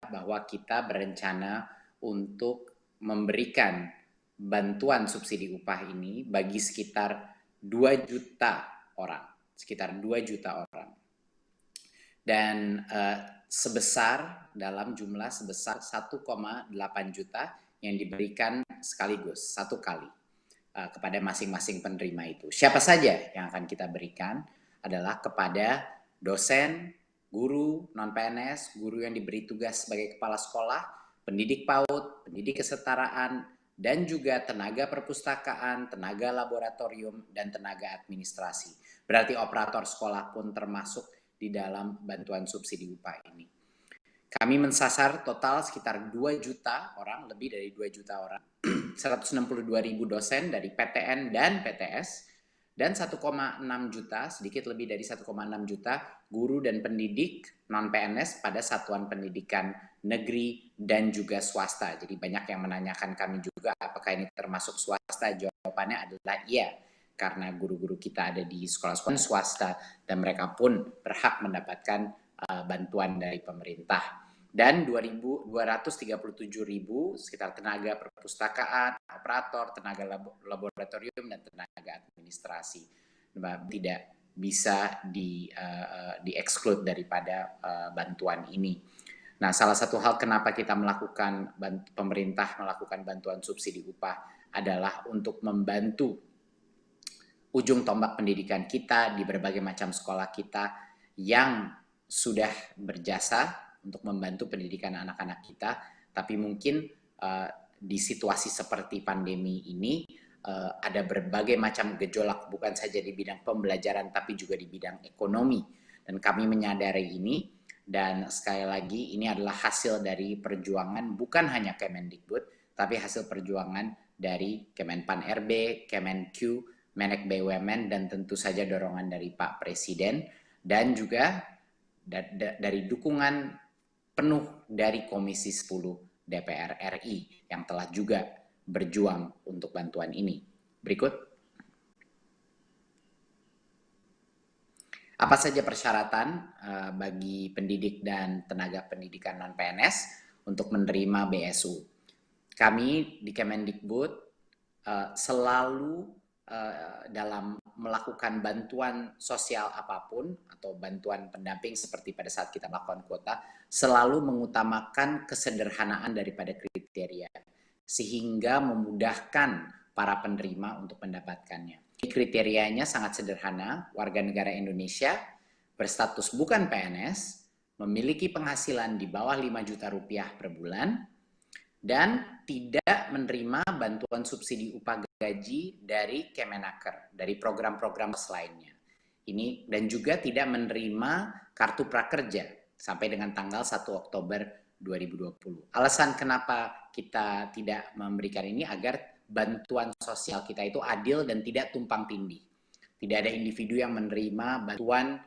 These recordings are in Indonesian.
bahwa kita berencana untuk memberikan bantuan subsidi upah ini bagi sekitar 2 juta orang. Dan dalam jumlah sebesar 1,8 juta yang diberikan sekaligus, satu kali, kepada masing-masing penerima itu. Siapa saja yang akan kita berikan adalah kepada dosen, guru, non-PNS, guru yang diberi tugas sebagai kepala sekolah, pendidik PAUD, pendidik kesetaraan, dan juga tenaga perpustakaan, tenaga laboratorium, dan tenaga administrasi. Berarti operator sekolah pun termasuk di dalam bantuan subsidi upah ini. Kami mensasar total sekitar 2 juta orang, lebih dari 2 juta orang, 162.000 dosen dari PTN dan PTS, dan 1,6 juta, sedikit lebih dari 1,6 juta guru dan pendidik non-PNS pada satuan pendidikan negeri dan juga swasta. Jadi banyak yang menanyakan kami juga apakah ini termasuk swasta. Jawabannya adalah iya, karena guru-guru kita ada di sekolah-sekolah swasta dan mereka pun berhak mendapatkan bantuan dari pemerintah. Dan 237.000 sekitar tenaga perpustakaan, operator, tenaga laboratorium, dan tenaga administrasi tidak bisa di-exclude daripada bantuan ini. Nah, salah satu hal kenapa kita pemerintah melakukan bantuan subsidi upah adalah untuk membantu ujung tombak pendidikan kita di berbagai macam sekolah kita yang sudah berjasa untuk membantu pendidikan anak-anak kita, tapi mungkin di situasi seperti pandemi ini ada berbagai macam gejolak, bukan saja di bidang pembelajaran tapi juga di bidang ekonomi, dan kami menyadari ini. Dan sekali lagi ini adalah hasil dari perjuangan bukan hanya Kemendikbud, tapi hasil perjuangan dari Kemenpan RB, Kemenq, Menek BUMN, dan tentu saja dorongan dari Pak Presiden, dan juga dari dukungan penuh dari Komisi 10 DPR RI yang telah juga berjuang untuk bantuan ini. Berikut. Apa saja persyaratan bagi pendidik dan tenaga pendidikan non-PNS untuk menerima BSU? Kami di Kemendikbud selalu dalam melakukan bantuan sosial apapun atau bantuan pendamping seperti pada saat kita melakukan kuota, selalu mengutamakan kesederhanaan daripada kriteria sehingga memudahkan para penerima untuk mendapatkannya. Kriterianya sangat sederhana: warga negara Indonesia, berstatus bukan PNS, memiliki penghasilan di bawah 5 juta rupiah per bulan, dan tidak menerima bantuan subsidi upah gaji dari Kemenaker, dari program-program lainnya. Ini, dan juga tidak menerima kartu prakerja sampai dengan tanggal 1 Oktober 2020. Alasan kenapa kita tidak memberikan ini agar bantuan sosial kita itu adil dan tidak tumpang tindih. Tidak ada individu yang menerima bantuan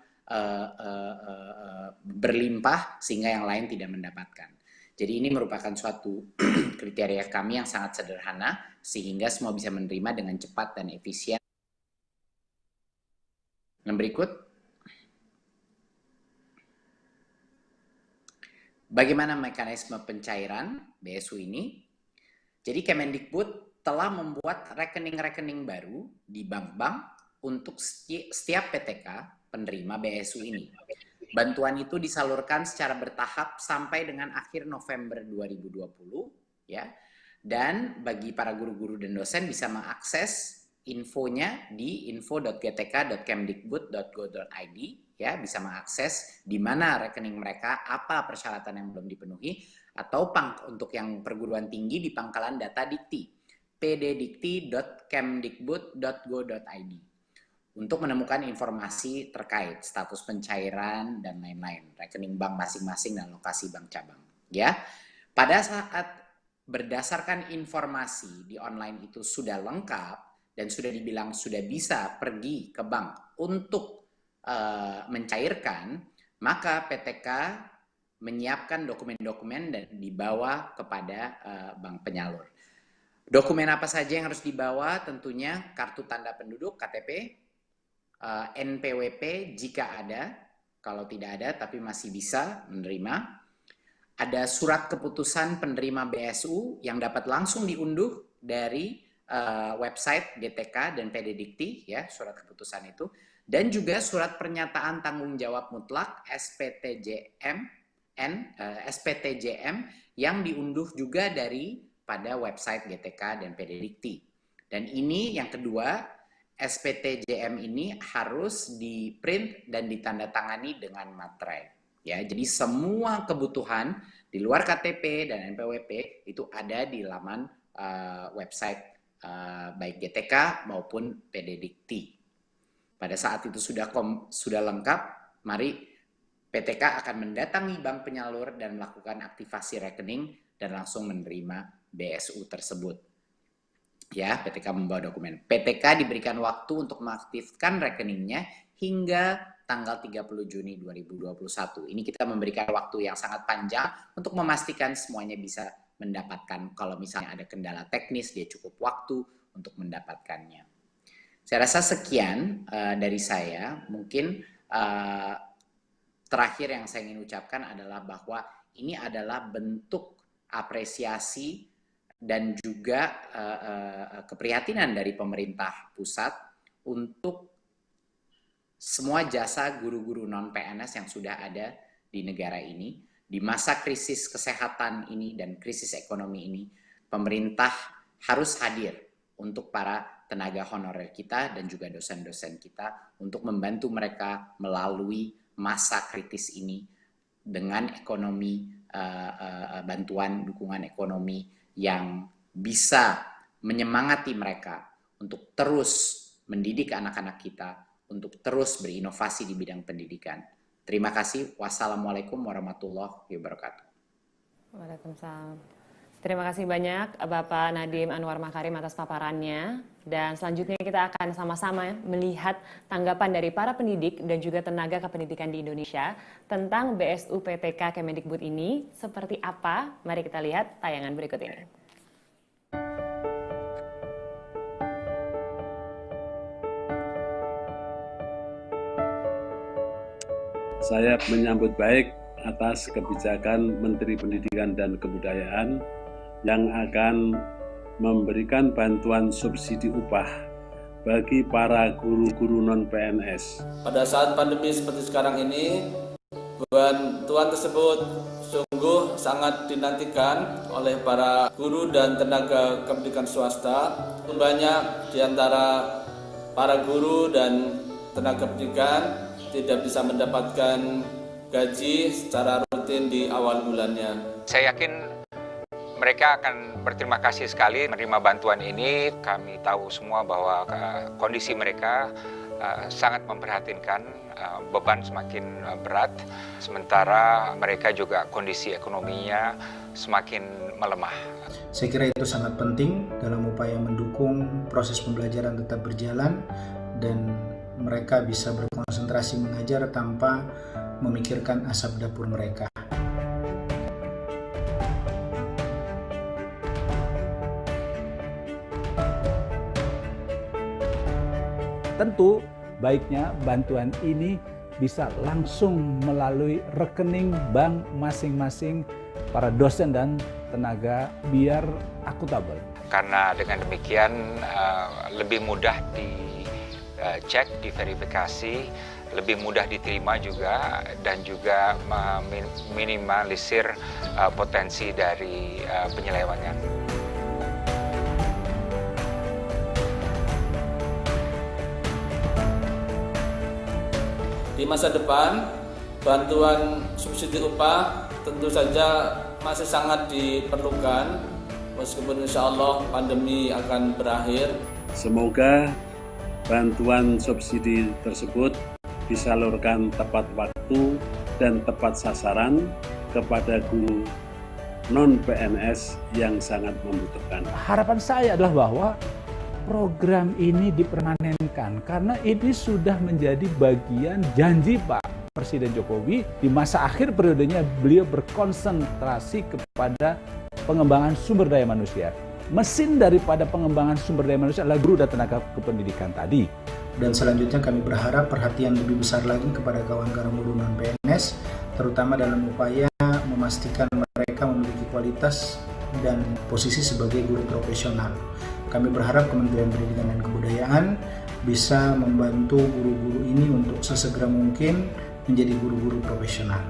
berlimpah sehingga yang lain tidak mendapatkan. Jadi ini merupakan suatu kriteria kami yang sangat sederhana sehingga semua bisa menerima dengan cepat dan efisien. Yang berikut. Bagaimana mekanisme pencairan BSU ini? Jadi Kemendikbud telah membuat rekening-rekening baru di bank-bank untuk setiap PTK penerima BSU ini. Bantuan itu disalurkan secara bertahap sampai dengan akhir November 2020, ya. Dan bagi para guru-guru dan dosen bisa mengakses infonya di info.gtk.kemdikbud.go.id, ya, bisa mengakses di mana rekening mereka, apa persyaratan yang belum dipenuhi, atau untuk yang perguruan tinggi di pangkalan data Dikti, pddikti.kemdikbud.go.id, untuk menemukan informasi terkait status pencairan dan lain-lain, rekening bank masing-masing dan lokasi bank cabang. Ya, pada saat berdasarkan informasi di online itu sudah lengkap dan sudah dibilang sudah bisa pergi ke bank untuk mencairkan, maka PTK menyiapkan dokumen-dokumen dan dibawa kepada bank penyalur. Dokumen apa saja yang harus dibawa? Tentunya kartu tanda penduduk, KTP, NPWP jika ada, kalau tidak ada tapi masih bisa menerima, ada surat keputusan penerima BSU yang dapat langsung diunduh dari website GTK dan PD Dikti, ya, surat keputusan itu, dan juga surat pernyataan tanggung jawab mutlak SPTJM yang diunduh juga dari pada website GTK dan PD Dikti. Dan ini yang kedua, SPTJM ini harus di-print dan ditandatangani dengan materai. Ya, jadi semua kebutuhan di luar KTP dan NPWP itu ada di laman website baik GTK maupun PD Dikti. Pada saat itu sudah lengkap, mari PTK akan mendatangi bank penyalur dan melakukan aktivasi rekening dan langsung menerima BSU tersebut. Ya, PTK membawa dokumen. PTK diberikan waktu untuk mengaktifkan rekeningnya hingga tanggal 30 Juni 2021. Ini kita memberikan waktu yang sangat panjang untuk memastikan semuanya bisa mendapatkan. Kalau misalnya ada kendala teknis, dia cukup waktu untuk mendapatkannya. Saya rasa sekian dari saya. Mungkin terakhir yang saya ingin ucapkan adalah bahwa ini adalah bentuk apresiasi dan juga keprihatinan dari pemerintah pusat untuk semua jasa guru-guru non-PNS yang sudah ada di negara ini. Di masa krisis kesehatan ini dan krisis ekonomi ini, pemerintah harus hadir untuk para tenaga honorer kita dan juga dosen-dosen kita untuk membantu mereka melalui masa kritis ini dengan ekonomi, bantuan dukungan ekonomi yang bisa menyemangati mereka untuk terus mendidik anak-anak kita, untuk terus berinovasi di bidang pendidikan. Terima kasih. Wassalamualaikum warahmatullahi wabarakatuh. Waalaikumsalam. Terima kasih banyak Bapak Nadiem Anwar Makarim atas paparannya. Dan selanjutnya kita akan sama-sama melihat tanggapan dari para pendidik dan juga tenaga kependidikan di Indonesia tentang BSU PTK Kemendikbud ini seperti apa. Mari kita lihat tayangan berikut ini. Saya menyambut baik atas kebijakan Menteri Pendidikan dan Kebudayaan yang akan memberikan bantuan subsidi upah bagi para guru-guru non-PNS. Pada saat pandemi seperti sekarang ini, bantuan tersebut sungguh sangat dinantikan oleh para guru dan tenaga pendidikan swasta. Banyak di antara para guru dan tenaga pendidikan tidak bisa mendapatkan gaji secara rutin di awal bulannya. Saya yakin mereka akan berterima kasih sekali menerima bantuan ini. Kami tahu semua bahwa kondisi mereka sangat memprihatinkan, beban semakin berat, sementara mereka juga kondisi ekonominya semakin melemah. Saya kira itu sangat penting dalam upaya mendukung proses pembelajaran tetap berjalan dan mereka bisa berkonsentrasi mengajar tanpa memikirkan asap dapur mereka. Tentu baiknya bantuan ini bisa langsung melalui rekening bank masing-masing para dosen dan tenaga biar akuntabel. Karena dengan demikian lebih mudah dicek, diverifikasi, lebih mudah diterima juga, dan juga meminimalisir potensi dari penyelewengan. Di masa depan, bantuan subsidi upah tentu saja masih sangat diperlukan, meskipun insya Allah pandemi akan berakhir. Semoga bantuan subsidi tersebut disalurkan tepat waktu dan tepat sasaran kepada guru non-PNS yang sangat membutuhkan. Harapan saya adalah bahwa program ini dipermanenkan karena ini sudah menjadi bagian janji Pak Presiden Jokowi. Di masa akhir periodenya beliau berkonsentrasi kepada pengembangan sumber daya manusia. Mesin daripada pengembangan sumber daya manusia adalah guru dan tenaga kependidikan tadi. Dan selanjutnya kami berharap perhatian lebih besar lagi kepada kawan-kawan guru non-PNS terutama dalam upaya memastikan mereka memiliki kualitas dan posisi sebagai guru profesional. Kami berharap Kementerian Pendidikan dan Kebudayaan bisa membantu guru-guru ini untuk sesegera mungkin menjadi guru-guru profesional.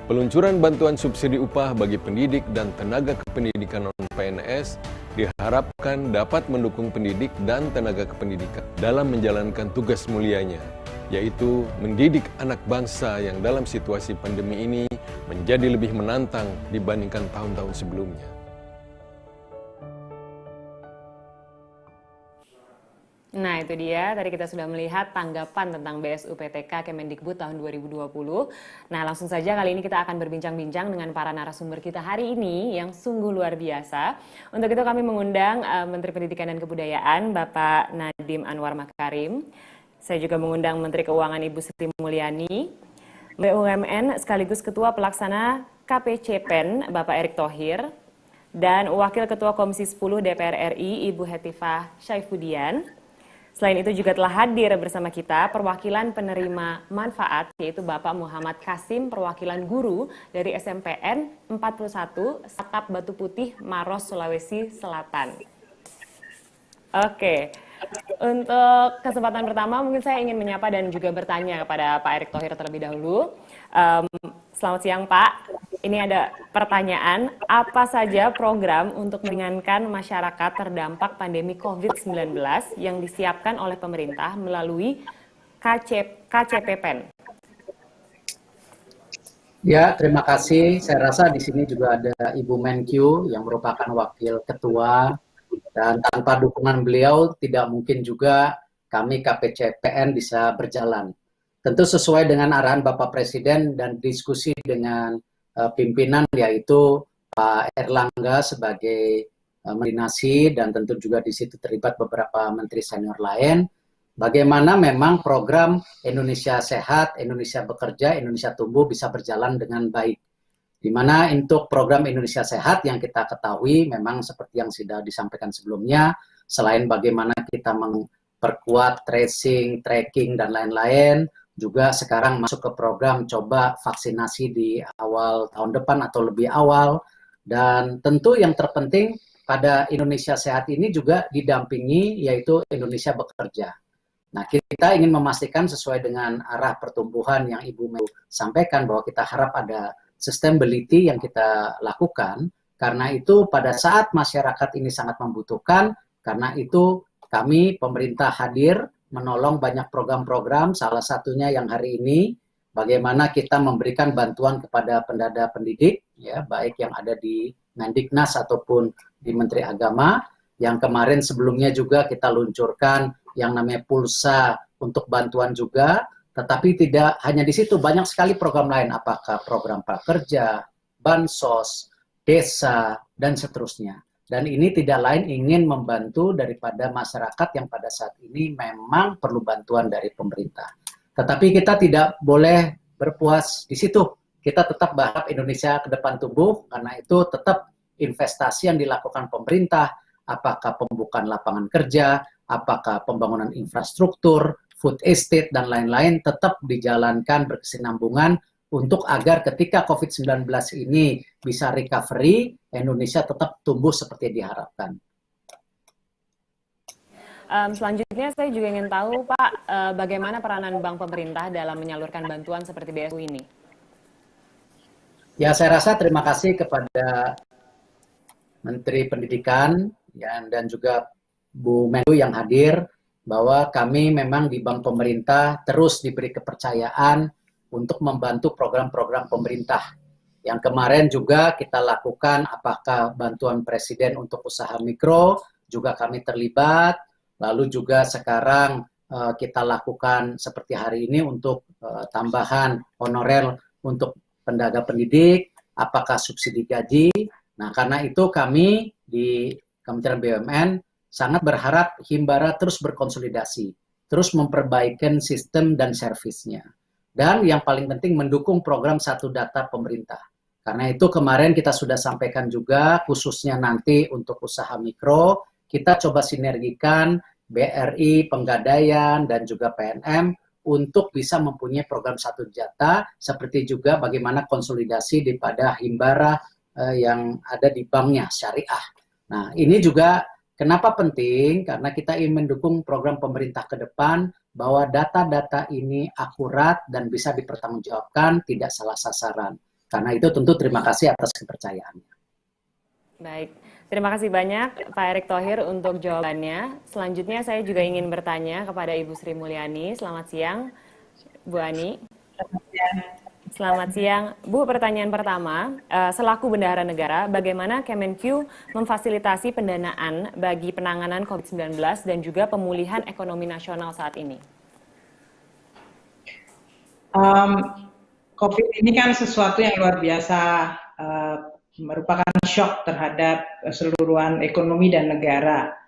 Peluncuran bantuan subsidi upah bagi pendidik dan tenaga kependidikan non-PNS diharapkan dapat mendukung pendidik dan tenaga kependidikan dalam menjalankan tugas mulianya, yaitu mendidik anak bangsa yang dalam situasi pandemi ini menjadi lebih menantang dibandingkan tahun-tahun sebelumnya. Nah, itu dia. Tadi kita sudah melihat tanggapan tentang BSUPTK Kemendikbud tahun 2020. Nah, langsung saja kali ini kita akan berbincang-bincang dengan para narasumber kita hari ini yang sungguh luar biasa. Untuk itu kami mengundang Menteri Pendidikan dan Kebudayaan, Bapak Nadiem Anwar Makarim. Saya juga mengundang Menteri Keuangan Ibu Sri Mulyani, BUMN sekaligus Ketua Pelaksana KPCPEN, Bapak Erick Thohir, dan Wakil Ketua Komisi 10 DPR RI, Ibu Hetifah Syaifudian. Selain itu juga telah hadir bersama kita perwakilan penerima manfaat, yaitu Bapak Muhammad Kasim, perwakilan guru dari SMPN 41 Satap Batu Putih, Maros, Sulawesi Selatan. Oke, untuk kesempatan pertama mungkin saya ingin menyapa dan juga bertanya kepada Pak Erick Thohir terlebih dahulu. Selamat siang Pak, ini ada pertanyaan, apa saja program untuk meringankan masyarakat terdampak pandemi COVID-19 yang disiapkan oleh pemerintah melalui KCPPEN? Ya, terima kasih. Saya rasa di sini juga ada Ibu Menkyu yang merupakan wakil ketua, dan tanpa dukungan beliau tidak mungkin juga kami KPCPN bisa berjalan. Tentu sesuai dengan arahan Bapak Presiden dan diskusi dengan pimpinan, yaitu Pak Erlangga sebagai Menteri Nasi, dan tentu juga di situ terlibat beberapa menteri senior lain. Bagaimana memang program Indonesia Sehat, Indonesia Bekerja, Indonesia Tumbuh bisa berjalan dengan baik. Di mana untuk program Indonesia Sehat yang kita ketahui memang seperti yang sudah disampaikan sebelumnya, selain bagaimana kita memperkuat tracing, tracking, dan lain-lain, juga sekarang masuk ke program coba vaksinasi di awal tahun depan atau lebih awal. Dan tentu yang terpenting pada Indonesia Sehat ini juga didampingi yaitu Indonesia Bekerja. Nah, kita ingin memastikan sesuai dengan arah pertumbuhan yang Ibu Menkyu sampaikan bahwa kita harap ada sustainability yang kita lakukan. Karena itu pada saat masyarakat ini sangat membutuhkan, karena itu kami pemerintah hadir menolong banyak program-program, salah satunya yang hari ini bagaimana kita memberikan bantuan kepada pendada pendidik, ya, baik yang ada di Mendiknas ataupun di Menteri Agama, yang kemarin sebelumnya juga kita luncurkan yang namanya pulsa untuk bantuan juga, tetapi tidak hanya di situ, banyak sekali program lain, apakah program prakerja, bansos, desa, dan seterusnya. Dan ini tidak lain ingin membantu daripada masyarakat yang pada saat ini memang perlu bantuan dari pemerintah. Tetapi kita tidak boleh berpuas di situ. Kita tetap berharap Indonesia ke depan tumbuh, karena itu tetap investasi yang dilakukan pemerintah, apakah pembukaan lapangan kerja, apakah pembangunan infrastruktur, food estate, dan lain-lain tetap dijalankan berkesinambungan untuk agar ketika COVID-19 ini bisa recovery, Indonesia tetap tumbuh seperti diharapkan. Selanjutnya saya juga ingin tahu Pak, bagaimana peranan bank pemerintah dalam menyalurkan bantuan seperti BSU ini? Ya, saya rasa terima kasih kepada Menteri Pendidikan ya, dan juga Bu Menlu yang hadir, bahwa kami memang di bank pemerintah terus diberi kepercayaan untuk membantu program-program pemerintah. Yang kemarin juga kita lakukan, apakah bantuan Presiden untuk usaha mikro, juga kami terlibat. Lalu juga sekarang kita lakukan seperti hari ini untuk tambahan honorer untuk tenaga pendidik, apakah subsidi gaji. Nah, karena itu kami di Kementerian BUMN sangat berharap Himbara terus berkonsolidasi, terus memperbaikan sistem dan servisnya. Dan yang paling penting mendukung program Satu Data pemerintah. Karena itu kemarin kita sudah sampaikan juga, khususnya nanti untuk usaha mikro, kita coba sinergikan BRI, Penggadaian, dan juga PNM untuk bisa mempunyai program satu jata, seperti juga bagaimana konsolidasi daripada Himbara yang ada di banknya, syariah. Nah, ini juga kenapa penting? Karena kita ingin mendukung program pemerintah ke depan, bahwa data-data ini akurat dan bisa dipertanggungjawabkan, tidak salah sasaran. Karena itu tentu terima kasih atas kepercayaannya. Baik, terima kasih banyak Pak Erick Thohir untuk jawabannya. Selanjutnya saya juga ingin bertanya kepada Ibu Sri Mulyani. Selamat siang, Bu Ani. Selamat siang. Bu, pertanyaan pertama, selaku bendahara negara, bagaimana Kemenq memfasilitasi pendanaan bagi penanganan COVID-19 dan juga pemulihan ekonomi nasional saat ini? COVID ini kan sesuatu yang luar biasa, merupakan shock terhadap keseluruhan ekonomi dan negara.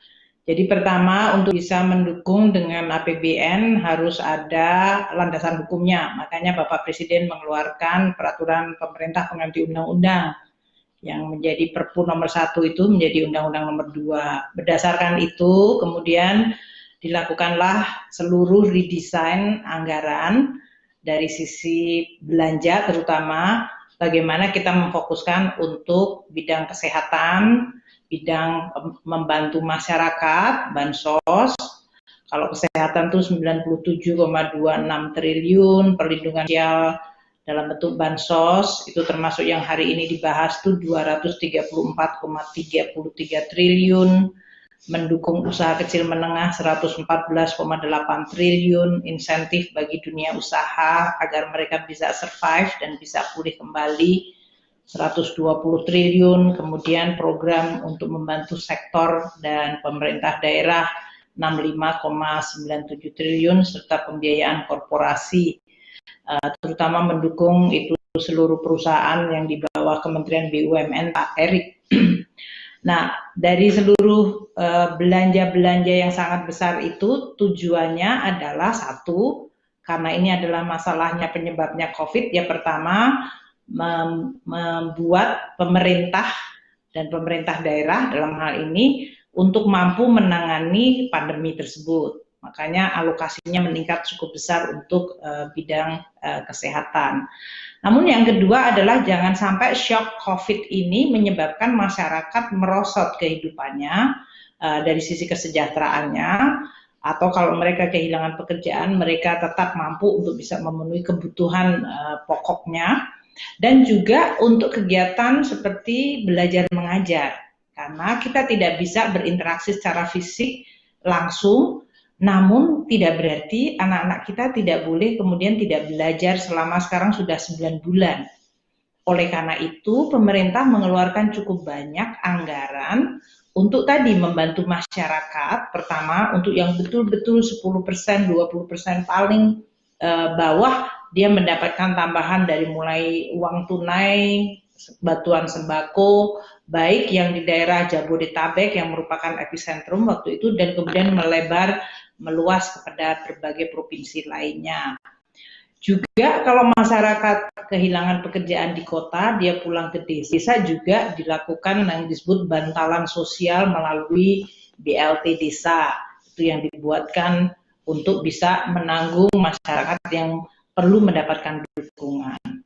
Jadi pertama, untuk bisa mendukung dengan APBN harus ada landasan hukumnya. Makanya Bapak Presiden mengeluarkan peraturan pemerintah pengganti undang-undang yang menjadi Perpu nomor 1 itu menjadi Undang-Undang nomor 2. Berdasarkan itu kemudian dilakukanlah seluruh redesign anggaran dari sisi belanja, terutama bagaimana kita memfokuskan untuk bidang kesehatan, bidang membantu masyarakat, bansos. Kalau kesehatan itu 97,26 triliun, perlindungan sosial dalam bentuk bansos, itu termasuk yang hari ini dibahas itu 234,33 triliun, mendukung usaha kecil menengah 114,8 triliun, insentif bagi dunia usaha agar mereka bisa survive dan bisa pulih kembali 120 triliun, kemudian program untuk membantu sektor dan pemerintah daerah 65,97 triliun, serta pembiayaan korporasi, terutama mendukung itu seluruh perusahaan yang di bawah Kementerian BUMN Pak Erick. Nah, dari seluruh belanja-belanja yang sangat besar itu tujuannya adalah satu, karena ini adalah masalahnya penyebabnya COVID, ya pertama membuat pemerintah dan pemerintah daerah dalam hal ini untuk mampu menangani pandemi tersebut. Makanya alokasinya meningkat cukup besar untuk bidang kesehatan. Namun yang kedua adalah jangan sampai shock COVID ini menyebabkan masyarakat merosot kehidupannya dari sisi kesejahteraannya, atau kalau mereka kehilangan pekerjaan, mereka tetap mampu untuk bisa memenuhi kebutuhan pokoknya, dan juga untuk kegiatan seperti belajar mengajar, karena kita tidak bisa berinteraksi secara fisik langsung. Namun tidak berarti anak-anak kita tidak boleh kemudian tidak belajar selama sekarang sudah 9 bulan. Oleh karena itu pemerintah mengeluarkan cukup banyak anggaran untuk tadi membantu masyarakat. Pertama untuk yang betul-betul 10%, 20% paling bawah, dia mendapatkan tambahan dari mulai uang tunai, bantuan sembako, baik yang di daerah Jabodetabek yang merupakan epicentrum waktu itu, dan kemudian meluas kepada berbagai provinsi lainnya. Juga kalau masyarakat kehilangan pekerjaan di kota, dia pulang ke desa, juga dilakukan yang disebut bantalan sosial melalui BLT desa. Itu yang dibuatkan untuk bisa menanggung masyarakat yang perlu mendapatkan dukungan.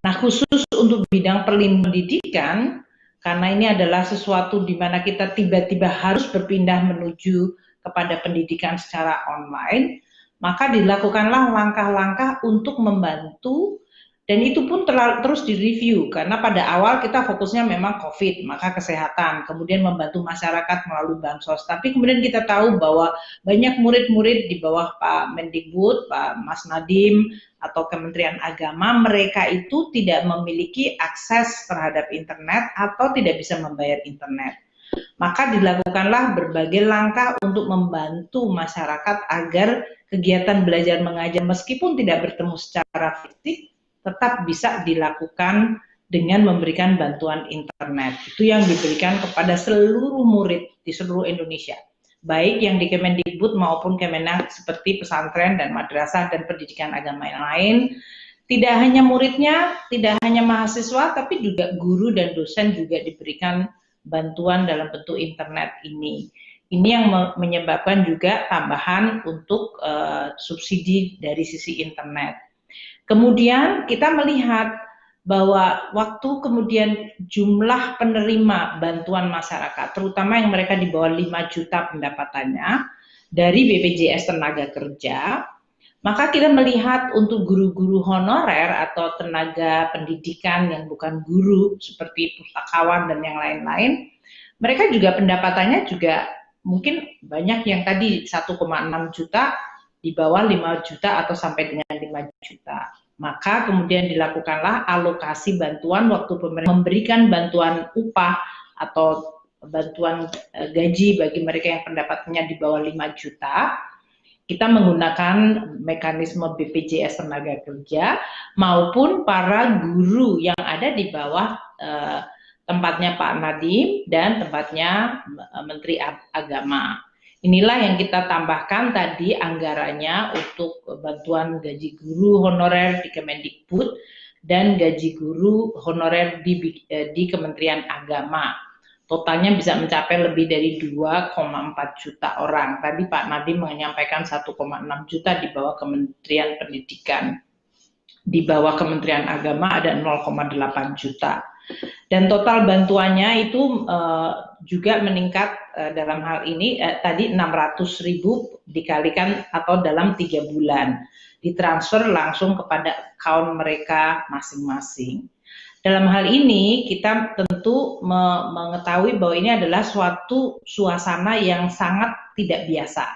Nah, khusus untuk bidang pendidikan, karena ini adalah sesuatu di mana kita tiba-tiba harus berpindah menuju kepada pendidikan secara online, maka dilakukanlah langkah-langkah untuk membantu, dan itu pun terus direview, karena pada awal kita fokusnya memang COVID, maka kesehatan, kemudian membantu masyarakat melalui bansos. Tapi kemudian kita tahu bahwa banyak murid-murid di bawah Pak Mendikbud, Pak Mas Nadiem, atau Kementerian Agama, mereka itu tidak memiliki akses terhadap internet atau tidak bisa membayar internet. Maka dilakukanlah berbagai langkah untuk membantu masyarakat agar kegiatan belajar mengajar meskipun tidak bertemu secara fisik tetap bisa dilakukan dengan memberikan bantuan internet. Itu yang diberikan kepada seluruh murid di seluruh Indonesia, baik yang di Kemendikbud maupun Kemenak seperti pesantren dan madrasah dan pendidikan agama yang lain. Tidak hanya muridnya, tidak hanya mahasiswa, tapi juga guru dan dosen juga diberikan bantuan dalam bentuk internet ini. Ini yang menyebabkan juga tambahan untuk subsidi dari sisi internet. Kemudian kita melihat bahwa waktu kemudian jumlah penerima bantuan masyarakat, terutama yang mereka di bawah 5 juta pendapatannya dari BPJS Tenaga Kerja, maka kita melihat untuk guru-guru honorer atau tenaga pendidikan yang bukan guru seperti pustakawan dan yang lain-lain, mereka juga pendapatannya juga mungkin banyak yang tadi 1,6 juta, di bawah 5 juta atau sampai dengan 5 juta. Maka kemudian dilakukanlah alokasi bantuan waktu pemerintah memberikan bantuan upah atau bantuan gaji bagi mereka yang pendapatannya di bawah 5 juta. Kita menggunakan mekanisme BPJS Tenaga Kerja maupun para guru yang ada di bawah tempatnya Pak Nadiem dan tempatnya Menteri Agama. Inilah yang kita tambahkan tadi anggarannya untuk bantuan gaji guru honorer di Kemendikbud dan gaji guru honorer di Kementerian Agama. Totalnya bisa mencapai lebih dari 2,4 juta orang. Tadi Pak Nadiem menyampaikan 1,6 juta di bawah Kementerian Pendidikan. Di bawah Kementerian Agama ada 0,8 juta. Dan total bantuannya itu juga meningkat dalam hal ini tadi 600.000 dikalikan atau dalam 3 bulan ditransfer langsung kepada account mereka masing-masing. Dalam hal ini kita tentu mengetahui bahwa ini adalah suatu suasana yang sangat tidak biasa,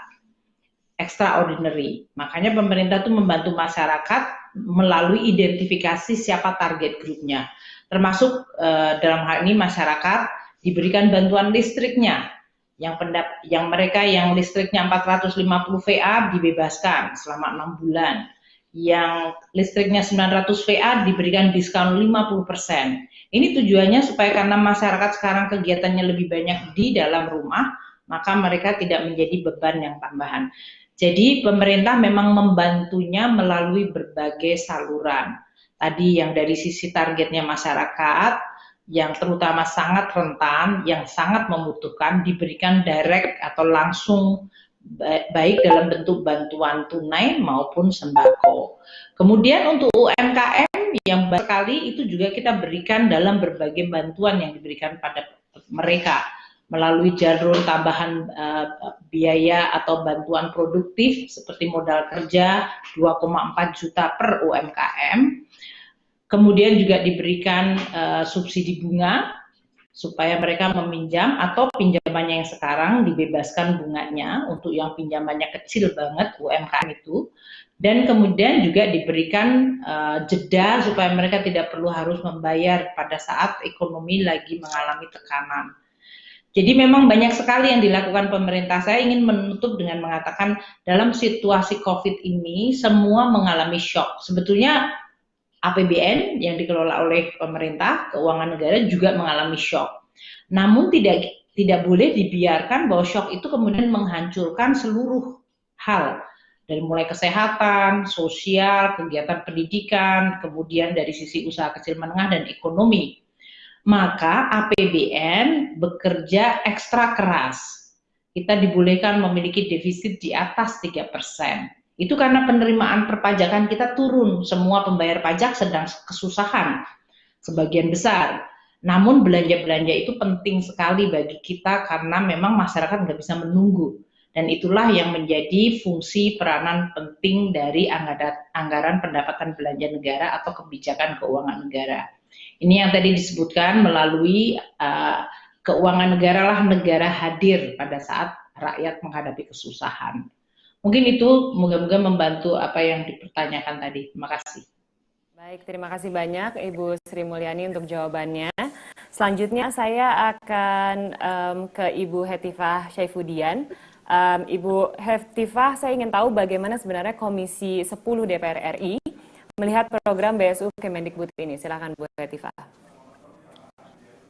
extraordinary. Makanya pemerintah itu membantu masyarakat melalui identifikasi siapa target grupnya. Termasuk dalam hal ini masyarakat diberikan bantuan listriknya, yang mereka yang listriknya 450 VA dibebaskan selama 6 bulan, yang listriknya 900 VA diberikan diskon 50%. Ini tujuannya supaya karena masyarakat sekarang kegiatannya lebih banyak di dalam rumah, maka mereka tidak menjadi beban yang tambahan. Jadi pemerintah memang membantunya melalui berbagai saluran. Tadi yang dari sisi targetnya masyarakat, yang terutama sangat rentan, yang sangat membutuhkan, diberikan direct atau langsung baik dalam bentuk bantuan tunai maupun sembako. Kemudian untuk UMKM yang sekali itu juga kita berikan dalam berbagai bantuan yang diberikan pada mereka melalui jalur tambahan biaya atau bantuan produktif seperti modal kerja 2,4 juta per UMKM. Kemudian juga diberikan subsidi bunga supaya mereka meminjam atau pinjamannya yang sekarang dibebaskan bunganya untuk yang pinjamannya kecil banget UMKM itu. Dan kemudian juga diberikan jeda supaya mereka tidak perlu harus membayar pada saat ekonomi lagi mengalami tekanan. Jadi memang banyak sekali yang dilakukan pemerintah. Saya ingin menutup dengan mengatakan dalam situasi COVID ini semua mengalami shock. Sebetulnya APBN yang dikelola oleh pemerintah, keuangan negara juga mengalami shock. Namun tidak boleh dibiarkan bahwa shock itu kemudian menghancurkan seluruh hal. Dari mulai kesehatan, sosial, kegiatan pendidikan, kemudian dari sisi usaha kecil menengah dan ekonomi. Maka APBN bekerja ekstra keras. Kita dibolehkan memiliki defisit di atas 3%. Itu karena penerimaan perpajakan kita turun. Semua pembayar pajak sedang kesusahan, sebagian besar. Namun belanja-belanja itu penting sekali bagi kita karena memang masyarakat nggak bisa menunggu. Dan itulah yang menjadi fungsi peranan penting dari anggaran pendapatan belanja negara atau kebijakan keuangan negara. Ini yang tadi disebutkan melalui keuangan negara lah negara hadir pada saat rakyat menghadapi kesusahan. Mungkin itu moga-moga membantu apa yang dipertanyakan tadi. Terima kasih. Baik, terima kasih banyak Ibu Sri Mulyani untuk jawabannya. Selanjutnya saya akan ke Ibu Hetifah Syaifudian. Ibu Hetifah, saya ingin tahu bagaimana sebenarnya Komisi 10 DPR RI melihat program BSU Kemendikbud ini. Silakan Bu Hetifah.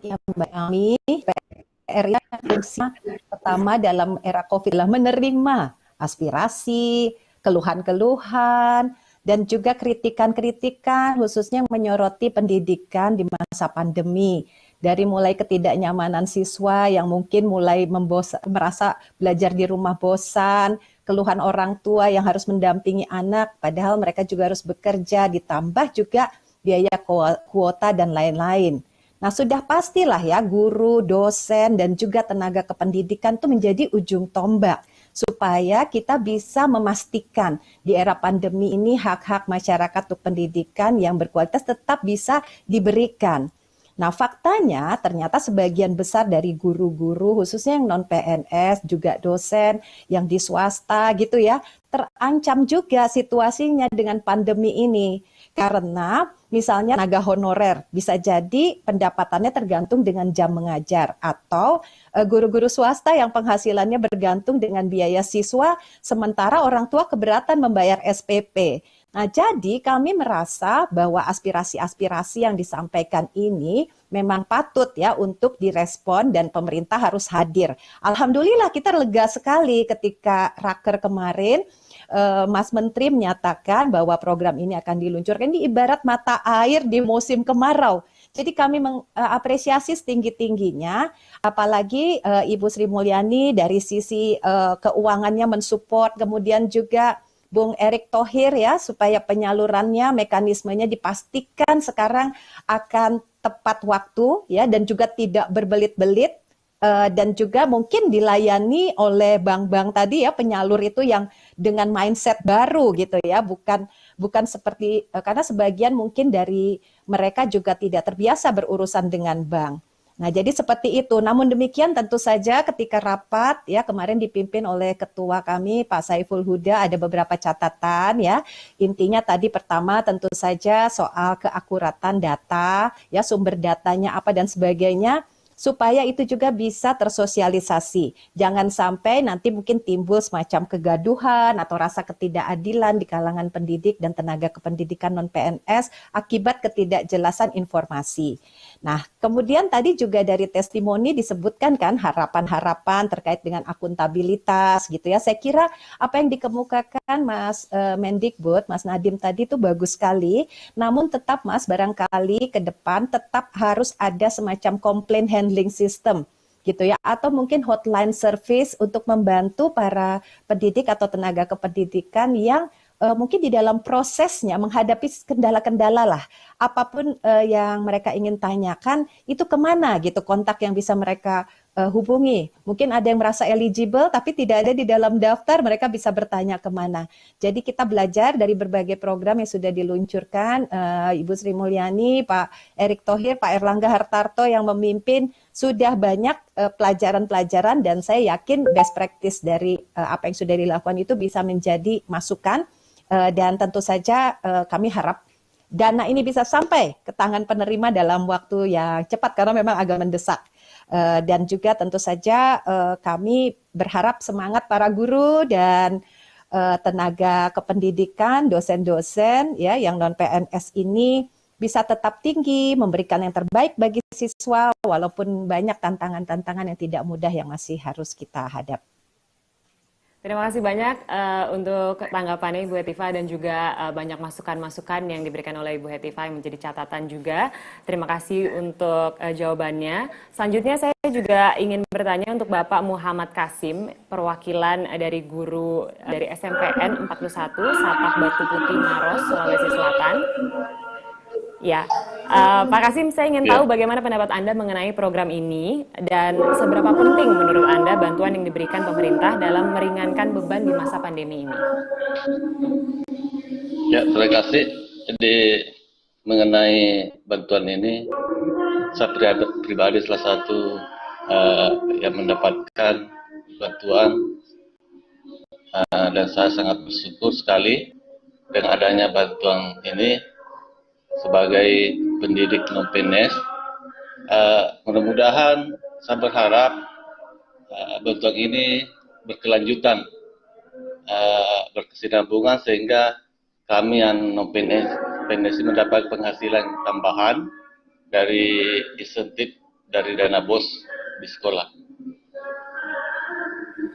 Ya, Mbak Ami, PR fungsi pertama dalam era COVID adalah menerima aspirasi, keluhan-keluhan, dan juga kritikan-kritikan khususnya menyoroti pendidikan di masa pandemi. dari mulai ketidaknyamanan siswa yang mungkin mulai merasa belajar di rumah bosan, keluhan orang tua yang harus mendampingi anak, padahal mereka juga harus bekerja, ditambah juga biaya kuota dan lain-lain. Nah, sudah pastilah ya guru, dosen, dan juga tenaga kependidikan itu menjadi ujung tombak supaya kita bisa memastikan di era pandemi ini hak-hak masyarakat untuk pendidikan yang berkualitas tetap bisa diberikan. Nah, faktanya ternyata sebagian besar dari guru-guru, khususnya yang non-PNS, juga dosen yang di swasta gitu ya, terancam juga situasinya dengan pandemi ini. Karena misalnya tenaga honorer bisa jadi pendapatannya tergantung dengan jam mengajar, atau guru-guru swasta yang penghasilannya bergantung dengan biaya siswa, sementara orang tua keberatan membayar SPP. Nah, jadi kami merasa bahwa aspirasi-aspirasi yang disampaikan ini memang patut ya untuk direspon dan pemerintah harus hadir. Alhamdulillah kita lega sekali ketika Raker kemarin Mas Menteri menyatakan bahwa program ini akan diluncurkan. Ini ibarat mata air di musim kemarau. Jadi kami mengapresiasi setinggi-tingginya, apalagi Ibu Sri Mulyani dari sisi keuangannya mensupport, kemudian juga Bung Erick Thohir ya, supaya penyalurannya, mekanismenya dipastikan sekarang akan tepat waktu ya, dan juga tidak berbelit-belit, dan juga mungkin dilayani oleh bank-bank tadi ya, penyalur itu yang dengan mindset baru gitu ya, bukan seperti karena sebagian mungkin dari mereka juga tidak terbiasa berurusan dengan bank. Nah, jadi seperti itu. Namun demikian tentu saja ketika rapat ya kemarin dipimpin oleh ketua kami Pak Saiful Huda, ada beberapa catatan ya. Intinya tadi pertama tentu saja soal keakuratan data ya, sumber datanya apa dan sebagainya, supaya itu juga bisa tersosialisasi. Jangan sampai nanti mungkin timbul semacam kegaduhan atau rasa ketidakadilan di kalangan pendidik dan tenaga kependidikan non-PNS akibat ketidakjelasan informasi. Nah, kemudian tadi juga dari testimoni disebutkan kan harapan-harapan terkait dengan akuntabilitas gitu ya. Saya kira apa yang dikemukakan Mas Mendikbud, Mas Nadiem tadi itu bagus sekali. Namun tetap Mas, barangkali ke depan tetap harus ada semacam complaint handling system gitu ya, atau mungkin hotline service untuk membantu para pendidik atau tenaga kependidikan yang mungkin di dalam prosesnya menghadapi kendala-kendala lah, apapun yang mereka ingin tanyakan itu kemana gitu kontak yang bisa mereka hubungi. Mungkin ada yang merasa eligible tapi tidak ada di dalam daftar, mereka bisa bertanya kemana. Jadi kita belajar dari berbagai program yang sudah diluncurkan, Ibu Sri Mulyani, Pak Erick Thohir, Pak Erlangga Hartarto yang memimpin, sudah banyak pelajaran-pelajaran dan saya yakin best practice dari apa yang sudah dilakukan itu bisa menjadi masukan. Dan tentu saja kami harap dana ini bisa sampai ke tangan penerima dalam waktu yang cepat karena memang agak mendesak. Dan juga tentu saja kami berharap semangat para guru dan tenaga kependidikan, dosen-dosen ya yang non-PNS ini bisa tetap tinggi, memberikan yang terbaik bagi siswa walaupun banyak tantangan-tantangan yang tidak mudah yang masih harus kita hadapi. Terima kasih banyak untuk tanggapannya Ibu Hetifah dan juga banyak masukan-masukan yang diberikan oleh Ibu Hetifah yang menjadi catatan juga. Terima kasih untuk jawabannya. Selanjutnya saya juga ingin bertanya untuk Bapak Muhammad Kasim, perwakilan dari guru dari SMPN 41 Sapak Batu Putih Maros, Sulawesi Selatan. Ya, Pak Kasim, saya ingin tahu bagaimana pendapat Anda mengenai program ini dan seberapa penting menurut Anda bantuan yang diberikan pemerintah dalam meringankan beban di masa pandemi ini? Ya, terima kasih. Jadi mengenai bantuan ini, saya pribadi salah satu yang mendapatkan bantuan dan saya sangat bersyukur sekali dengan adanya bantuan ini. Sebagai pendidik non-PNS, mudah-mudahan saya berharap bantuan ini berkelanjutan, berkesinambungan sehingga kami yang non-PNS mendapat penghasilan tambahan dari insentif dari dana BOS di sekolah.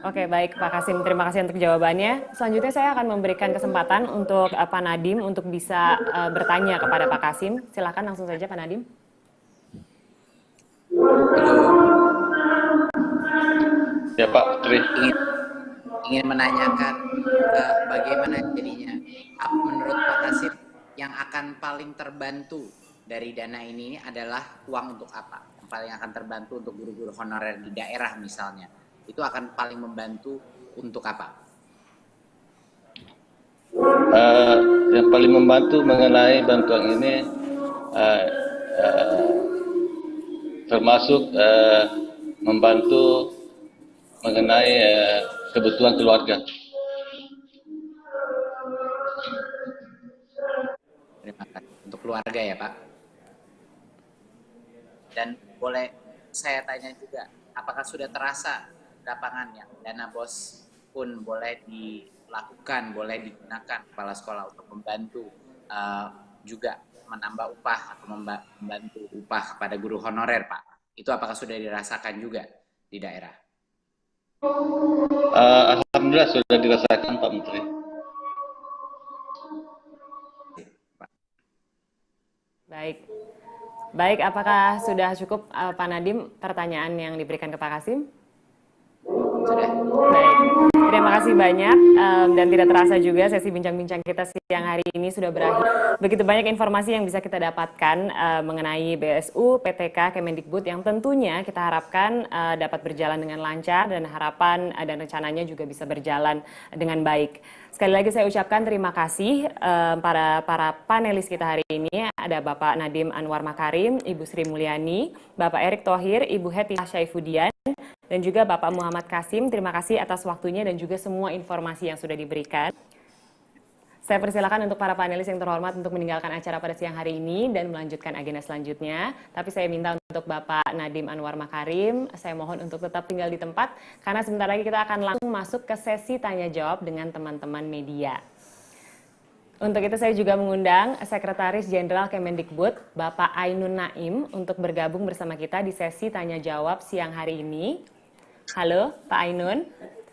Oke, baik Pak Kasim, terima kasih untuk jawabannya. Selanjutnya saya akan memberikan kesempatan untuk Pak Nadiem untuk bisa bertanya kepada Pak Kasim. Silakan langsung saja Pak Nadiem. Ya Pak Tri. Ingin menanyakan bagaimana jadinya menurut Pak Hasim yang akan paling terbantu dari dana ini adalah uang untuk apa? Yang paling akan terbantu untuk guru-guru honorer di daerah misalnya, itu akan paling membantu untuk apa? Yang paling membantu mengenai bantuan ini termasuk membantu mengenai kebutuhan keluarga. Terima kasih. Untuk keluarga ya Pak. Dan boleh saya tanya juga, apakah sudah terasa lapangannya dana BOS pun boleh dilakukan, boleh digunakan kepala sekolah untuk membantu juga menambah upah atau membantu upah pada guru honorer Pak? Itu apakah sudah dirasakan juga di daerah? Alhamdulillah sudah dirasakan Pak Menteri. Baik, apakah sudah cukup Pak Nadiem pertanyaan yang diberikan ke Pak Hasim? Sudah. Baik, terima kasih banyak dan tidak terasa juga sesi bincang-bincang kita siang hari ini sudah berakhir. Begitu banyak informasi yang bisa kita dapatkan mengenai BSU, PTK, Kemendikbud yang tentunya kita harapkan dapat berjalan dengan lancar dan harapan dan rencananya juga bisa berjalan dengan baik. Sekali lagi saya ucapkan terima kasih para panelis kita hari ini. Ada Bapak Nadiem Anwar Makarim, Ibu Sri Mulyani, Bapak Erick Thohir, Ibu Heti Syaifudian, dan juga Bapak Muhammad Kasim. Terima kasih atas waktunya dan juga semua informasi yang sudah diberikan. Saya persilakan untuk para panelis yang terhormat untuk meninggalkan acara pada siang hari ini dan melanjutkan agenda selanjutnya. Tapi saya minta untuk Bapak Nadiem Anwar Makarim, saya mohon untuk tetap tinggal di tempat karena sebentar lagi kita akan langsung masuk ke sesi tanya jawab dengan teman-teman media. Untuk itu saya juga mengundang Sekretaris Jenderal Kemendikbud, Bapak Ainun Naim, untuk bergabung bersama kita di sesi tanya jawab siang hari ini. Halo Pak Ainun,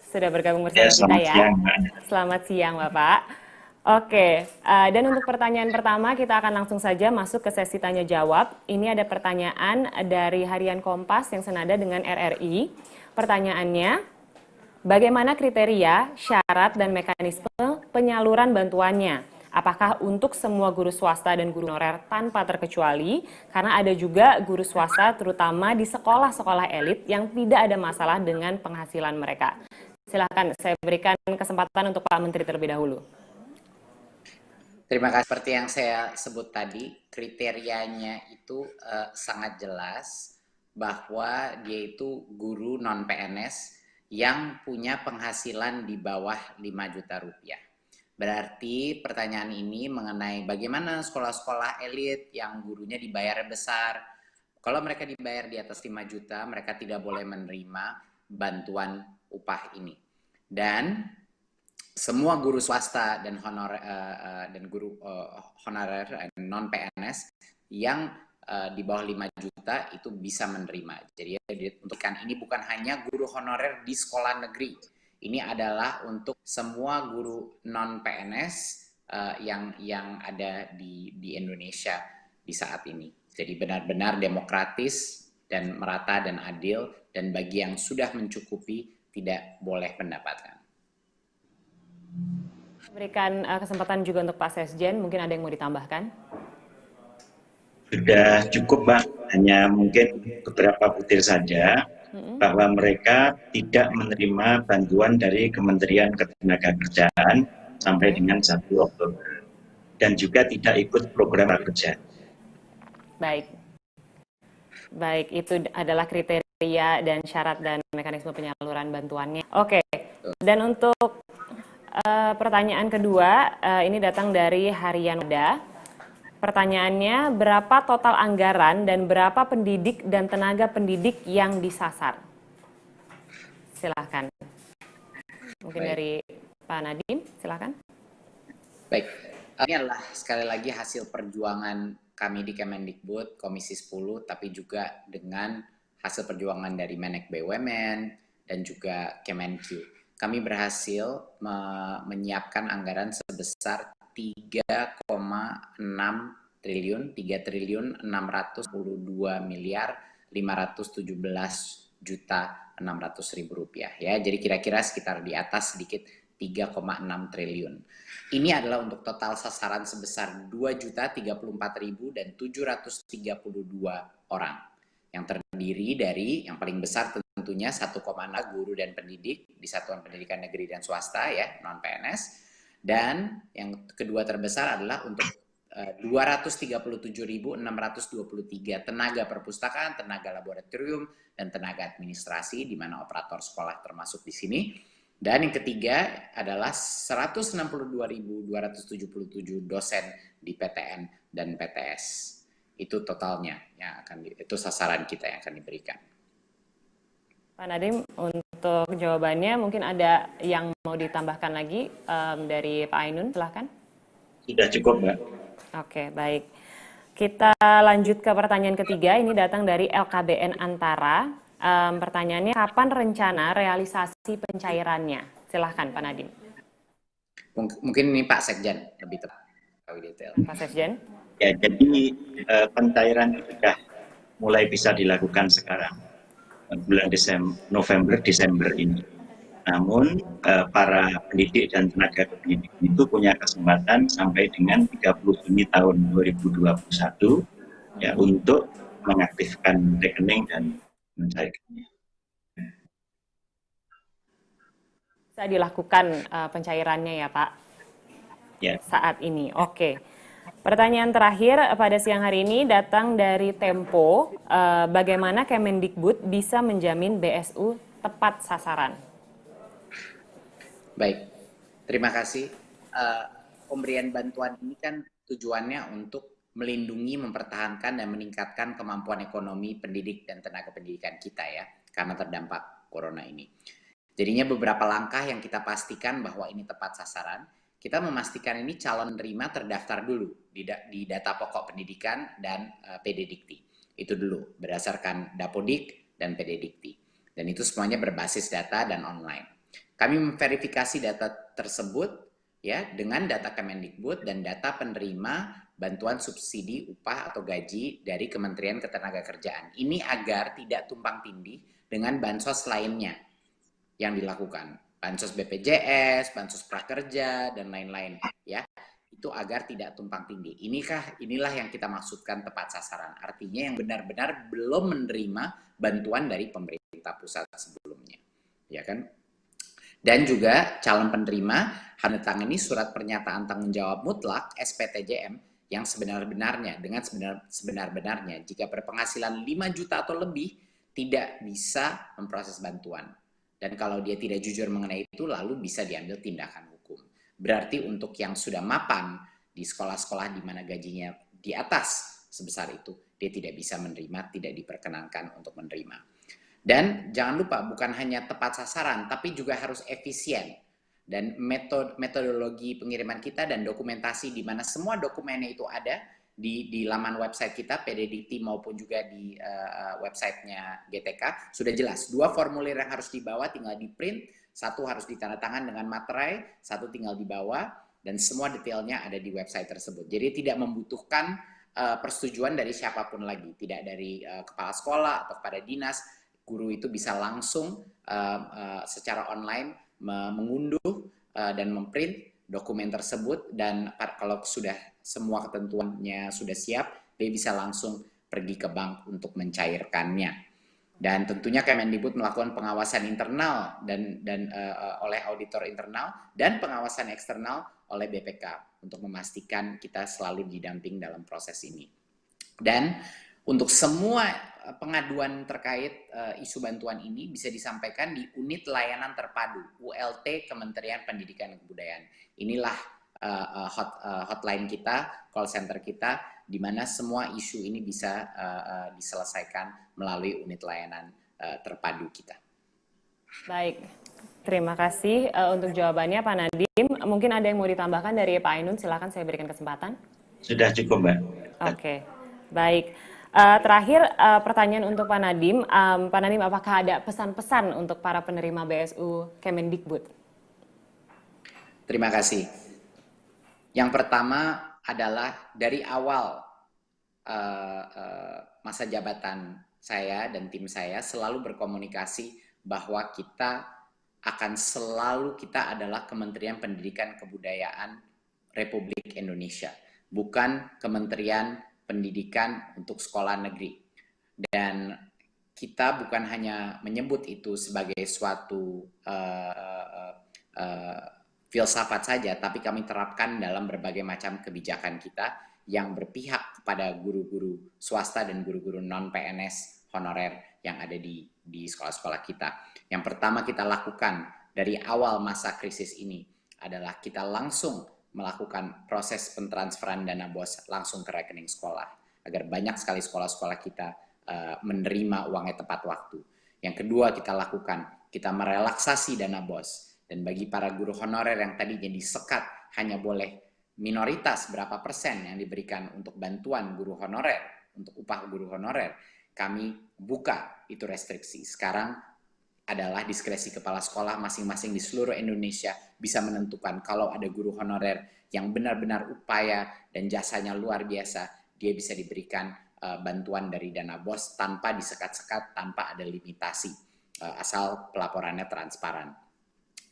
sudah bergabung bersama kita ya? Siang, selamat siang Bapak. Oke, dan untuk pertanyaan pertama kita akan langsung saja masuk ke sesi tanya jawab. Ini ada pertanyaan dari Harian Kompas yang senada dengan RRI. Pertanyaannya, bagaimana kriteria, syarat, dan mekanisme penyaluran bantuannya? Apakah untuk semua guru swasta dan guru honorer tanpa terkecuali? Karena ada juga guru swasta terutama di sekolah-sekolah elit yang tidak ada masalah dengan penghasilan mereka. Silakan saya berikan kesempatan untuk Pak Menteri terlebih dahulu. Terima kasih. Seperti yang saya sebut tadi, kriterianya itu sangat jelas bahwa dia itu guru non-PNS yang punya penghasilan di bawah 5 juta rupiah. Berarti pertanyaan ini mengenai bagaimana sekolah-sekolah elit yang gurunya dibayar besar. Kalau mereka dibayar di atas 5 juta, mereka tidak boleh menerima bantuan upah ini. Dan semua guru swasta dan guru honorer non PNS yang di bawah 5 juta itu bisa menerima. Jadi ditentukan ini bukan hanya guru honorer di sekolah negeri. Ini adalah untuk semua guru non PNS yang ada di Indonesia di saat ini. Jadi benar-benar demokratis dan merata dan adil, dan bagi yang sudah mencukupi tidak boleh mendapatkan. Berikan kesempatan juga untuk Pak Sesjen, mungkin ada yang mau ditambahkan? Sudah cukup, Mbak. Hanya mungkin beberapa butir saja, bahwa mereka tidak menerima bantuan dari Kementerian Ketenagakerjaan sampai dengan 1 Oktober. Dan juga tidak ikut program kerja. Baik, itu adalah kriteria dan syarat dan mekanisme penyaluran bantuannya. Oke, dan untuk pertanyaan kedua, ini datang dari Harian Muda. Pertanyaannya, berapa total anggaran dan berapa pendidik dan tenaga pendidik yang disasar? Silakan. Mungkin dari Pak Nadiem, silakan. Baik, ini adalah sekali lagi hasil perjuangan kami di Kemendikbud, Komisi 10, tapi juga dengan hasil perjuangan dari Menek BUMN dan juga Kemenkyu. Kami berhasil menyiapkan anggaran sebesar 3,6 triliun, 3.622.500.000 rupiah ya. Jadi kira-kira sekitar di atas sedikit 3,6 triliun. Ini adalah untuk total sasaran sebesar 2.034.732 orang yang terdiri dari yang paling besar tentunya 1,6 guru dan pendidik di satuan pendidikan negeri dan swasta ya, non PNS, dan yang kedua terbesar adalah untuk 237.623 tenaga perpustakaan, tenaga laboratorium, dan tenaga administrasi, di mana operator sekolah termasuk di sini. Dan yang ketiga adalah 162.277 dosen di PTN dan PTS. Itu totalnya yang itu sasaran kita yang akan diberikan. Pak Nadiem, untuk jawabannya mungkin ada yang mau ditambahkan lagi dari Pak Ainun, silahkan. Sudah cukup, Mbak. Oke, baik. Kita lanjut ke pertanyaan ketiga, ini datang dari LKBN Antara. Pertanyaannya, kapan rencana realisasi pencairannya? Silahkan, Pak Nadiem. Mungkin ini Pak Sekjen lebih tepat. Pak Sekjen. Ya, jadi pencairan sudah mulai bisa dilakukan sekarang, bulan November, Desember ini. Namun para pendidik dan tenaga pendidik itu punya kesempatan sampai dengan 30 Juni tahun 2021 ya untuk mengaktifkan rekening dan mencairkannya. Bisa dilakukan pencairannya ya Pak? Ya. Saat ini, oke. Pertanyaan terakhir pada siang hari ini datang dari Tempo. Bagaimana Kemendikbud bisa menjamin BSU tepat sasaran? Baik, terima kasih. Pemberian bantuan ini kan tujuannya untuk melindungi, mempertahankan, dan meningkatkan kemampuan ekonomi pendidik dan tenaga pendidikan kita ya, karena terdampak corona ini. Jadinya beberapa langkah yang kita pastikan bahwa ini tepat sasaran. Kita memastikan ini calon penerima terdaftar dulu di data pokok pendidikan dan PD Dikti. Itu dulu, berdasarkan Dapodik dan PD Dikti. Dan itu semuanya berbasis data dan online. Kami memverifikasi data tersebut ya dengan data Kemendikbud dan data penerima bantuan subsidi upah atau gaji dari Kementerian Ketenagakerjaan. Ini agar tidak tumpang tindih dengan bansos lainnya yang dilakukan. Bansos BPJS, bansos prakerja, dan lain-lain ya. Itu agar tidak tumpang tindih. Inilah yang kita maksudkan tepat sasaran. Artinya yang benar-benar belum menerima bantuan dari pemerintah pusat sebelumnya. Ya kan? Dan juga calon penerima harus menandatangani surat pernyataan tanggung jawab mutlak SPTJM yang sebenar-benarnya, dengan sebenar-benarnya jika berpenghasilan 5 juta atau lebih tidak bisa memproses bantuan. Dan kalau dia tidak jujur mengenai itu, lalu bisa diambil tindakan hukum. Berarti untuk yang sudah mapan di sekolah-sekolah di mana gajinya di atas sebesar itu, dia tidak bisa menerima, tidak diperkenankan untuk menerima. Dan jangan lupa, bukan hanya tepat sasaran, tapi juga harus efisien. Dan metodologi pengiriman kita dan dokumentasi di mana semua dokumennya itu ada di laman website kita, PD Dikti maupun juga di websitenya GTK, sudah jelas. 2 formulir yang harus dibawa tinggal di print, 1 harus ditandatangan dengan materai, 1 tinggal dibawa, dan semua detailnya ada di website tersebut. Jadi tidak membutuhkan persetujuan dari siapapun lagi, tidak dari kepala sekolah atau kepada dinas. Guru itu bisa langsung secara online mengunduh dan memprint dokumen tersebut, dan kalau sudah semua ketentuannya sudah siap, dia bisa langsung pergi ke bank untuk mencairkannya. Dan tentunya Kemendikbud melakukan pengawasan internal dan oleh auditor internal dan pengawasan eksternal oleh BPK untuk memastikan kita selalu didamping dalam proses ini. Dan untuk semua pengaduan terkait isu bantuan ini bisa disampaikan di Unit Layanan Terpadu ULT Kementerian Pendidikan dan Kebudayaan. Inilah hotline kita, call center kita, di mana semua isu ini bisa diselesaikan melalui unit layanan terpadu kita. Baik, terima kasih untuk jawabannya Pak Nadiem. Mungkin ada yang mau ditambahkan dari Pak Ainun, silakan saya berikan kesempatan. Sudah cukup, Mbak. Oke, baik. Terakhir pertanyaan untuk Pak Nadiem. Pak Nadiem, apakah ada pesan-pesan untuk para penerima BSU Kemendikbud? Terima kasih. Yang pertama adalah dari awal masa jabatan saya dan tim saya selalu berkomunikasi bahwa kita adalah Kementerian Pendidikan Kebudayaan Republik Indonesia, bukan Kementerian Pendidikan untuk sekolah negeri. Dan kita bukan hanya menyebut itu sebagai suatu filsafat saja, tapi kami terapkan dalam berbagai macam kebijakan kita yang berpihak kepada guru-guru swasta dan guru-guru non-PNS honorer yang ada di sekolah-sekolah kita. Yang pertama kita lakukan dari awal masa krisis ini adalah kita langsung melakukan proses pentransferan dana BOS langsung ke rekening sekolah, agar banyak sekali sekolah-sekolah kita menerima uangnya tepat waktu. Yang kedua kita lakukan, kita merelaksasi dana BOS. Dan bagi para guru honorer yang tadinya disekat hanya boleh minoritas berapa persen yang diberikan untuk bantuan guru honorer, untuk upah guru honorer, kami buka itu restriksi. Sekarang adalah diskresi kepala sekolah masing-masing di seluruh Indonesia bisa menentukan kalau ada guru honorer yang benar-benar upaya dan jasanya luar biasa, dia bisa diberikan bantuan dari dana BOS tanpa disekat-sekat, tanpa ada limitasi, asal pelaporannya transparan.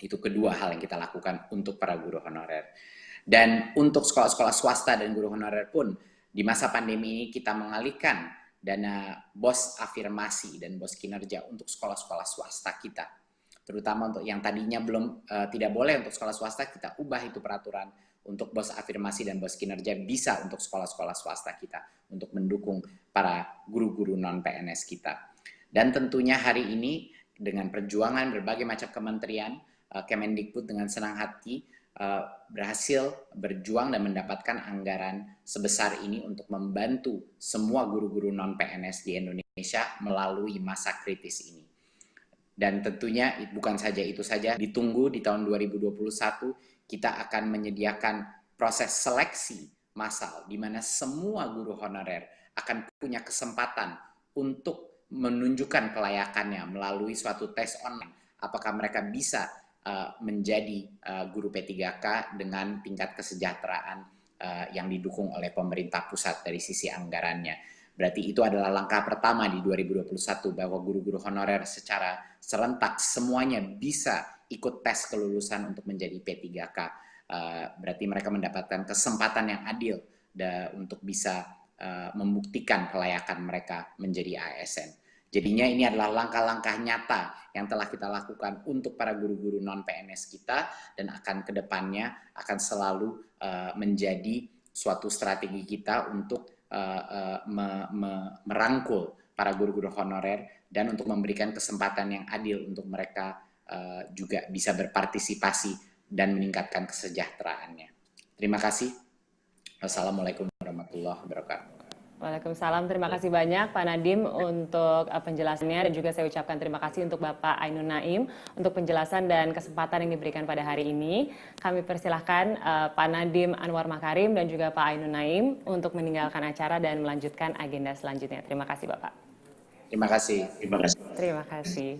Itu kedua hal yang kita lakukan untuk para guru honorer. Dan untuk sekolah-sekolah swasta dan guru honorer pun, di masa pandemi ini kita mengalihkan dana BOS afirmasi dan BOS kinerja untuk sekolah-sekolah swasta kita. Terutama untuk yang tadinya tidak boleh untuk sekolah swasta, kita ubah itu peraturan untuk BOS afirmasi dan BOS kinerja bisa untuk sekolah-sekolah swasta kita, untuk mendukung para guru-guru non-PNS kita. Dan tentunya hari ini dengan perjuangan berbagai macam kementerian, Kemendikbud dengan senang hati berhasil berjuang dan mendapatkan anggaran sebesar ini untuk membantu semua guru-guru non-PNS di Indonesia melalui masa kritis ini. Dan tentunya bukan saja itu saja, ditunggu di tahun 2021 kita akan menyediakan proses seleksi massal di mana semua guru honorer akan punya kesempatan untuk menunjukkan kelayakannya melalui suatu tes online. Apakah mereka bisa menjadi guru P3K dengan tingkat kesejahteraan yang didukung oleh pemerintah pusat dari sisi anggarannya. Berarti itu adalah langkah pertama di 2021 bahwa guru-guru honorer secara serentak semuanya bisa ikut tes kelulusan untuk menjadi P3K. Berarti mereka mendapatkan kesempatan yang adil untuk bisa membuktikan kelayakan mereka menjadi ASN. Jadinya ini adalah langkah-langkah nyata yang telah kita lakukan untuk para guru-guru non-PNS kita dan akan kedepannya akan selalu menjadi suatu strategi kita untuk merangkul para guru-guru honorer dan untuk memberikan kesempatan yang adil untuk mereka juga bisa berpartisipasi dan meningkatkan kesejahteraannya. Terima kasih. Wassalamualaikum warahmatullahi wabarakatuh. Waalaikumsalam, terima kasih banyak Pak Nadiem untuk penjelasannya dan juga saya ucapkan terima kasih untuk Bapak Ainun Naim untuk penjelasan dan kesempatan yang diberikan pada hari ini. Kami persilahkan Pak Nadiem Anwar Makarim dan juga Pak Ainun Naim untuk meninggalkan acara dan melanjutkan agenda selanjutnya. Terima kasih Bapak. Terima kasih. Terima kasih. Terima kasih.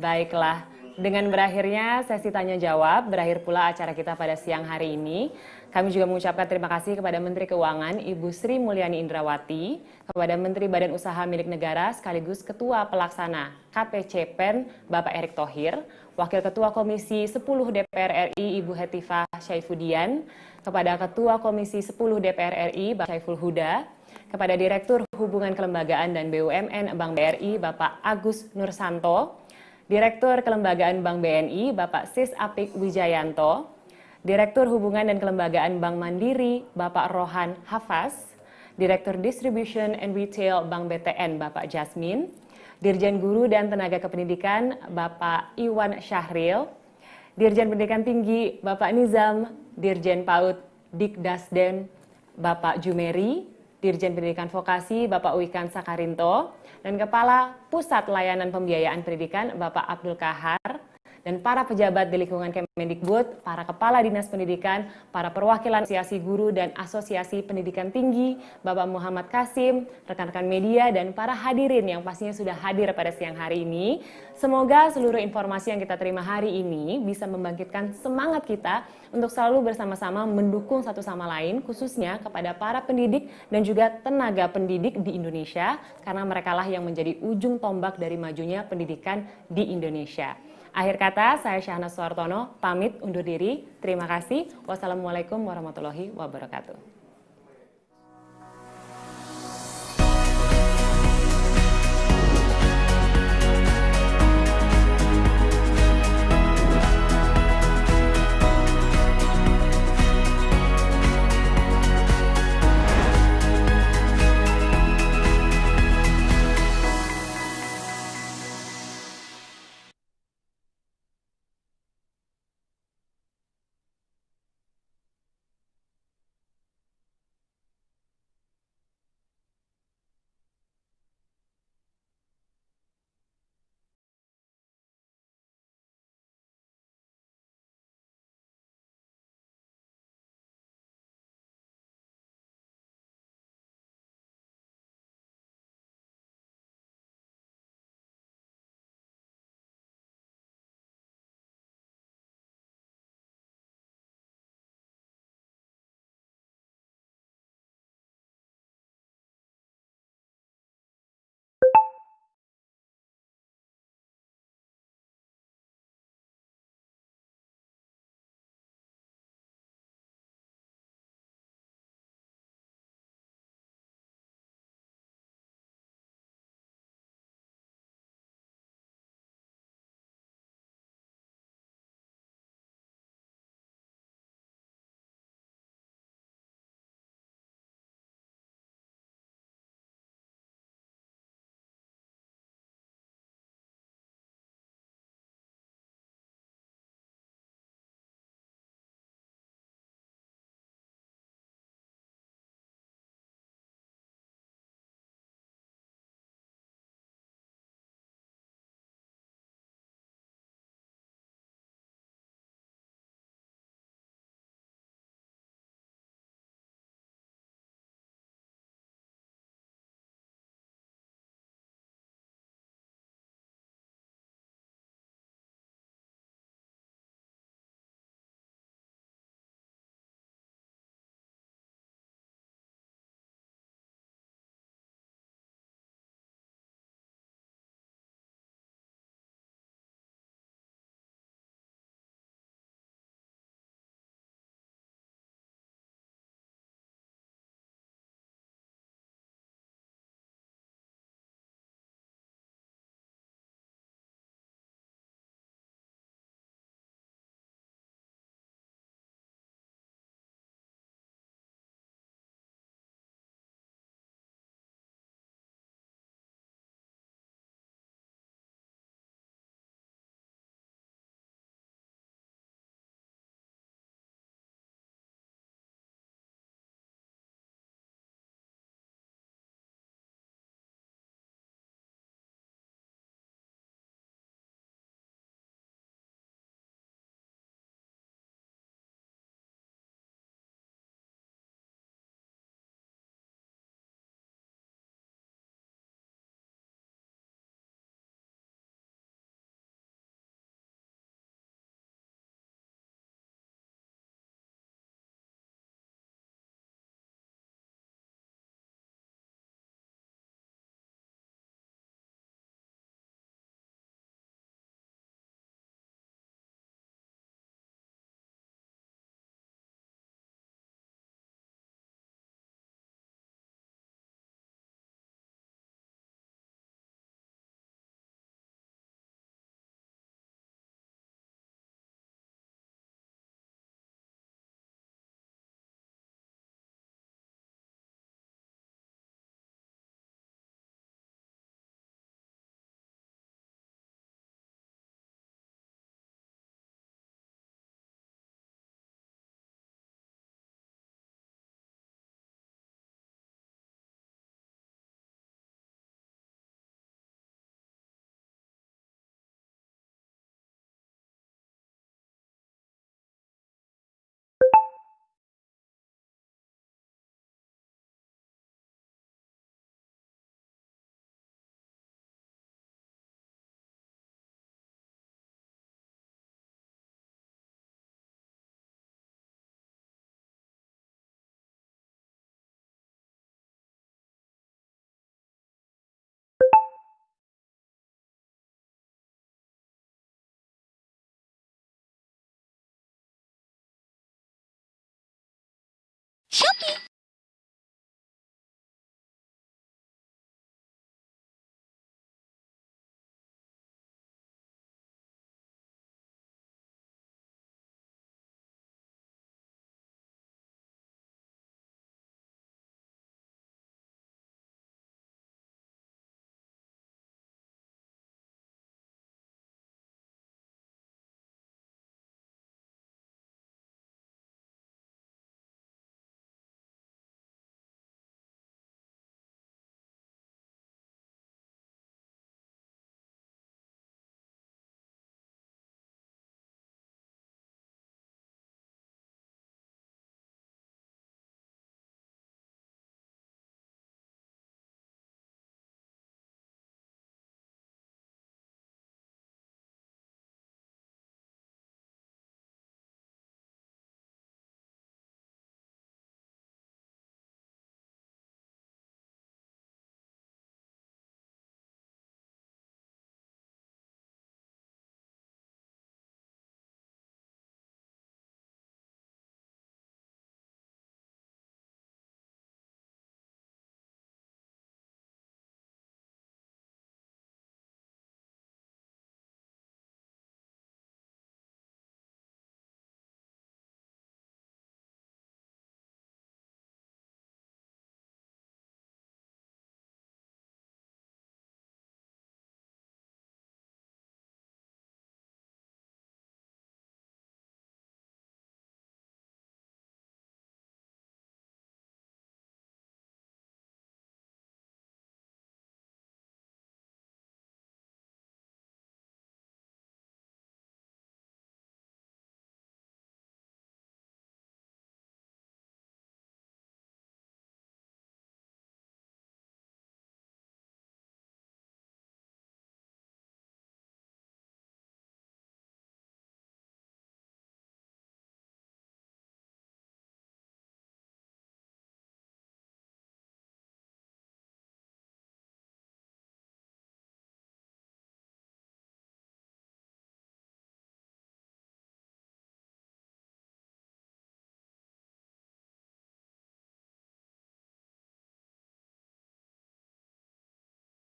Baiklah, dengan berakhirnya sesi tanya jawab, berakhir pula acara kita pada siang hari ini. Kami juga mengucapkan terima kasih kepada Menteri Keuangan Ibu Sri Mulyani Indrawati, kepada Menteri Badan Usaha Milik Negara sekaligus Ketua Pelaksana KPCPEN Bapak Erick Thohir, Wakil Ketua Komisi 10 DPR RI Ibu Hetifah Syaifudian, kepada Ketua Komisi 10 DPR RI Bapak Syaiful Huda, kepada Direktur Hubungan Kelembagaan dan BUMN Bank BRI Bapak Agus Nursanto, Direktur Kelembagaan Bank BNI Bapak Sis Apik Wijayanto, Direktur Hubungan dan Kelembagaan Bank Mandiri Bapak Rohan Hafaz, Direktur Distribution and Retail Bank BTN Bapak Jasmine, Dirjen Guru dan Tenaga Kependidikan Bapak Iwan Syahril, Dirjen Pendidikan Tinggi Bapak Nizam, Dirjen PAUD Dikdasden Bapak Jumeri, Dirjen Pendidikan Vokasi Bapak Wikan Sakarinto, dan Kepala Pusat Layanan Pembiayaan Pendidikan Bapak Abdul Kahar, dan para pejabat di lingkungan Kemendikbud, para kepala dinas pendidikan, para perwakilan asosiasi guru dan asosiasi pendidikan tinggi, Bapak Muhammad Kasim, rekan-rekan media, dan para hadirin yang pastinya sudah hadir pada siang hari ini. Semoga seluruh informasi yang kita terima hari ini bisa membangkitkan semangat kita untuk selalu bersama-sama mendukung satu sama lain, khususnya kepada para pendidik dan juga tenaga pendidik di Indonesia, karena merekalah yang menjadi ujung tombak dari majunya pendidikan di Indonesia. Akhir kata, saya Syahnas Suartono, pamit undur diri. Terima kasih. Wassalamualaikum warahmatullahi wabarakatuh.